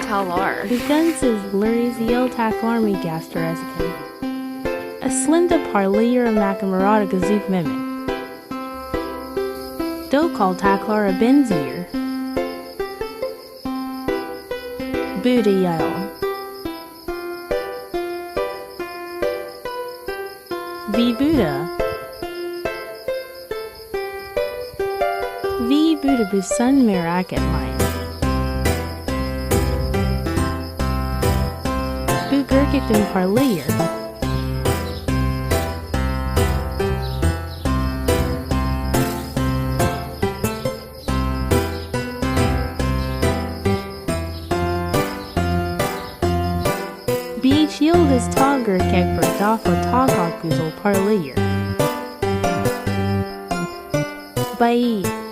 talar. Uganses Lurizio taklarmi gastereskin. A slinda parlir a macamarada gazuk mimin. Do call taklar a benzier. Buddha yael. V Buddha. V Buddha busan miraket line. Bu gurkikten parlir. Beach yıldız tagır kekber dafa tagak güzel parlıyor. Bye.